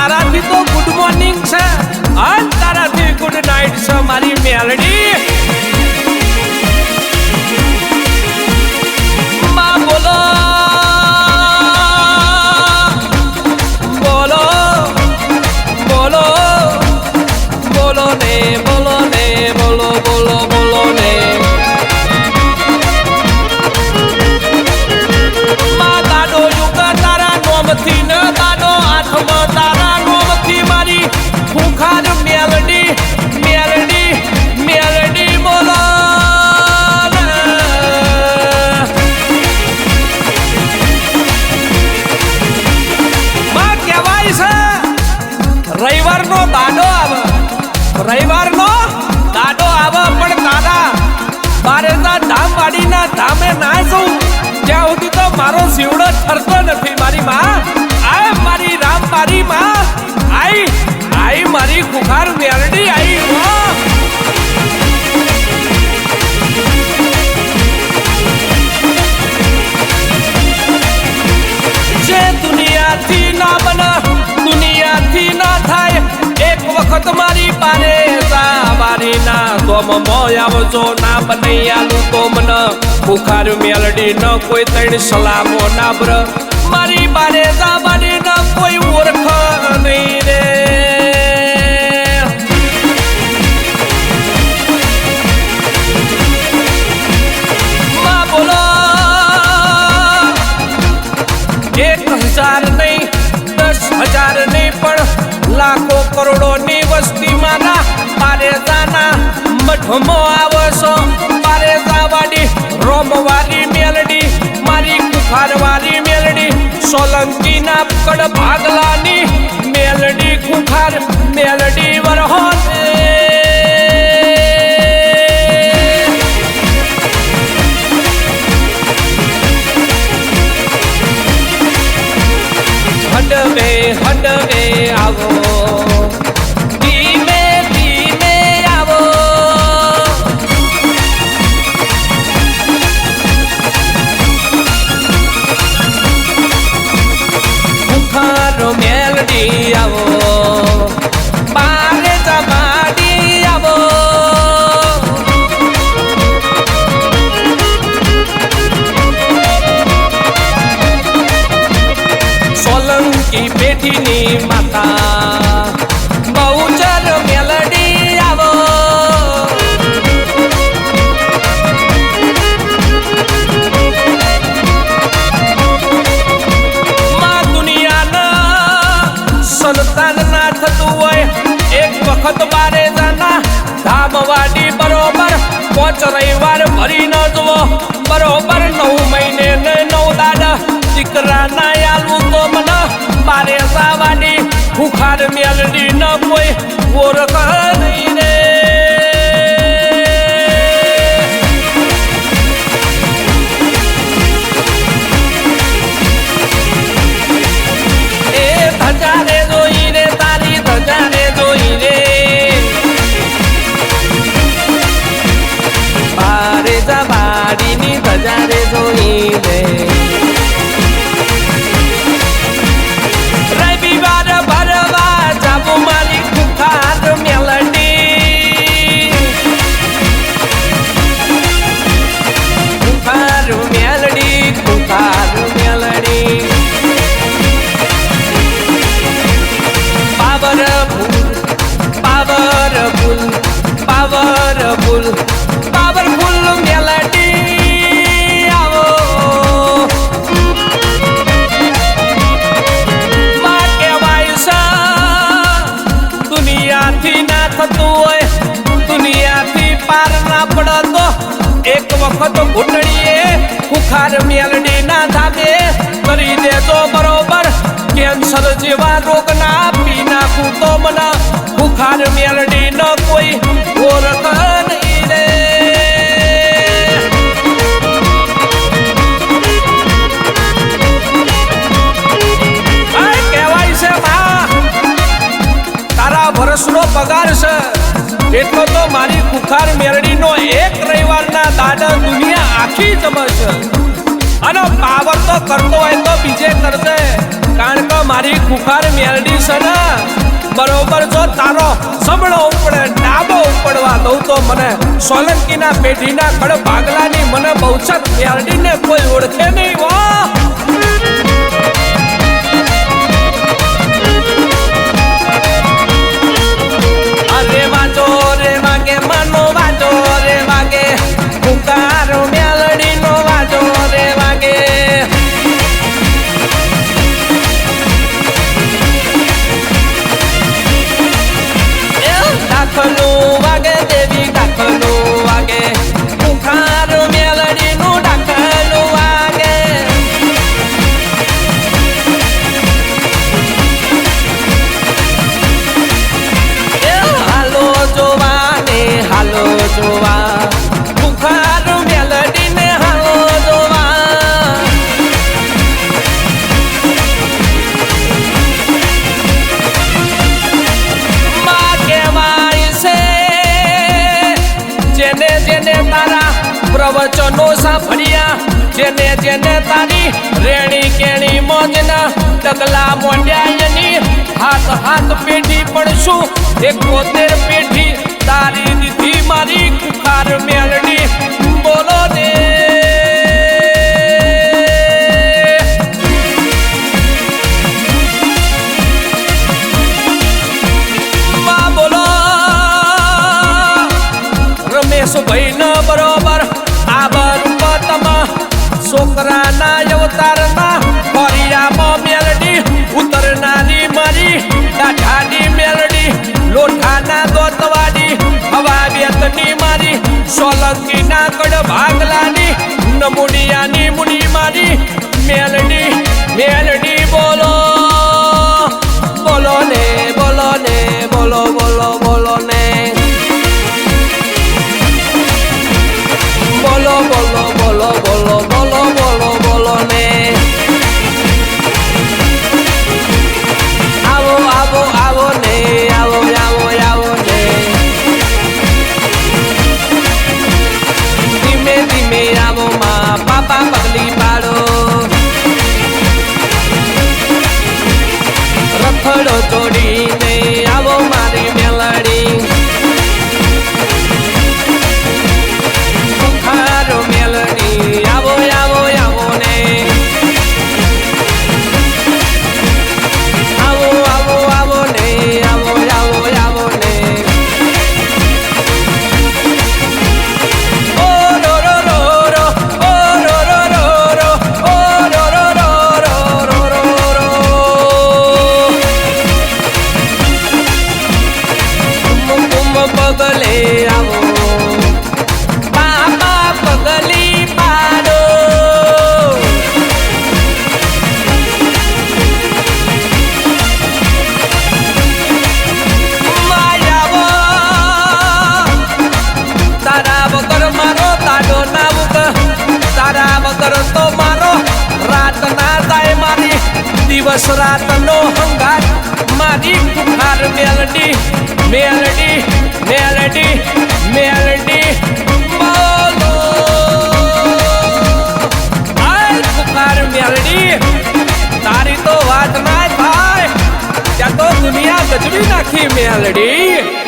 તારાથી તો good morning છે અને તારાથી ગુડ નાઇટ છે મારી મેલડી માં બોલો બોલો બોલો બોલો ને બોલો ને બોલો બોલો બોલો ને માં દાડો યુગ તારા નોમથી ન દાડો આઠમો તારા નોમથી મારી ખુખાર મેલડી મેલડી મેલડી બોલો માં કહેવાય છે રવિવારનો દાડો આવે રવિવારનો દાડો આવે પણ તારા બારેના ધામ વાડીના ધામે ના જઉં ત્યાં સુધી તો મારો જીવડો ઠરતો નથી મારી માં આ મારી રામ મારી માં આઈ આઈ મારી ખુખાર મેલડી આઈ જે દુનિયાથી ના બને દુનિયાથી ના થાય એક વખત મારી પારે વારી ના તોમ આવજો ના બને આલું તો મને ખુખાર મેલડી ન કોઈ તણ સલામો ના બ્ર મારી બારે જાવાની ન કોઈ ઓળખ નહીં રે માં બોલો 1000 નહીં 10,000 નહીં પણ લાખો કરોડો ની વસ્તી મારા પારેજાના મઠમો આવશો પારેજાવાડી રોમવારી મેલડી મારી ખુખારવારી મેલડી સોલંકીના કડ ભાગલાની મેલડી ખુખાર મેલડી વરહો હડવે હડવે આવો ધીમે ધીમે આવો ખુખાર મેલડી આવો બારે જમાડી આવો સોલંકી પેઢીની માતા બહુચર મેલડી આવો માં દુનિયાના સંતાન ના થતું હોય એક વખત બારે જાના ધામવાડી બરોબર 5 રવિવાર ભરી ન જુઓ બરોબર 9 મહિને ને 9 દાડા દીકરા ના આલવું તો મને બારે જાવાની ખુખાર મેલડી ન કોઈ ઓળખ નહીં રે એ ધજારે જોઈ રે તારી ધજારે જોઈ રે બારે જાવાડીની ધજારે જોઈ રે રવિવાર ભરવા જાવું મારી ખુખાર મેલડી ખુખાર મેલડી ખુખાર Meldi powerful powerful powerful powerful Meldi આવો માં કહેવાય છે દુનિયાથી ના થતું હોય દુનિયાથી પાર ના પડતો એક વખત ઘૂંટણીએ ખુખાર મેલડી ના ધામે કરી દેજો બરોબર કેન્સર જેવા રોગ ના પી નાખું તો મને ખુખાર મેલડી ન કોઈ ઓળખ નહીં રે કહેવાય છે માં તારા વર્ષનો પગાર છે એટલો તો મારી ખુખાર મેલડીનો એક રવિવારના દાડા દુનિયા આખી જમશે અને પાવર તો કરતો હોય તો બીજે કરશે, કારણ કે મારી ખુખાર મેલડી છે ને બરોબર. જો તારો સબળો ઉપડે ડાબો ઉપડવા દઉં તો મને સોલંકીના પેઢીના ખડ ભાગલાની મને બહુચક મેલડીને કોઈ ઓળખે નહીં. વાહ અરે વાજો રે વાગે મનો વાજો રે વાગે ખુખાર મેલડીનો વાજો રે વાગે. દાખલું વાગે દેવી દાખલું વાગે ખુખાર મેલડીનું દાખલું વાગે. હાલો જોવા ને હાલો જોવા ખુખાર મેલડીને હાલો જોવા. માં કહેવાય છે જેને જેને તારા પ્રવચનો સાંભળ્યા, જેને જેને તારી રેણી કેણી મોજના ડગલા મોંડ્યા, એની હાથ હાથ પેઢી પણ શું 71 પેઢી તારી દીધી મારી ખુખાર મેલડી. બોલો ને માં બોલો. રમેશભાઈ ન બરોબર આબર પતમાં છોકરાના અવતારના ફરિયામાં મેલડી ઉતરનારી મારી દાઢાની મેલડી, લોઠાના દોતવાડી હવા વેતની મારી સોલંકીના કડ ભાગલાની નમુડિયાની મુડી મારી મેલડી. મેલડી બોલો બોલો ને બોલો ને બોલો બોલો બોલો ને બોલો બોલો બોલો બોલો બોલો બોલો બોલો ને. આવો આવો આવો ને આવો આવો આવો ને. ધીમે ધીમે આવો માં પાપા પગલી પાડો, રખડો જોડીને આવો મારી મેલડી. ખુખાર મેલડી આવો આવો આવો ને. આવો આવો આવો ને આવો આવો આવો ને. ઓ રો રો રો રો ઓ રો રો રો રો ઓ રો રો રો રો રો રો રો. કુમ પગલે આવો પાપા પગલી પાડો. માયાવો તારા વગર મારો તાડો ના ઉગ, તારા વગર તો મારો રાત ના જાય મારી, દિવસ રાતનો હંગાત મારી ખુખાર મેલડી. મેલડી મેલડી મેલડી બોલો. હાય ખુખાર મેલડી તારી તો વાત ના થાય, ત્યાં તો દુનિયા ગજવી નાખી મેલડી.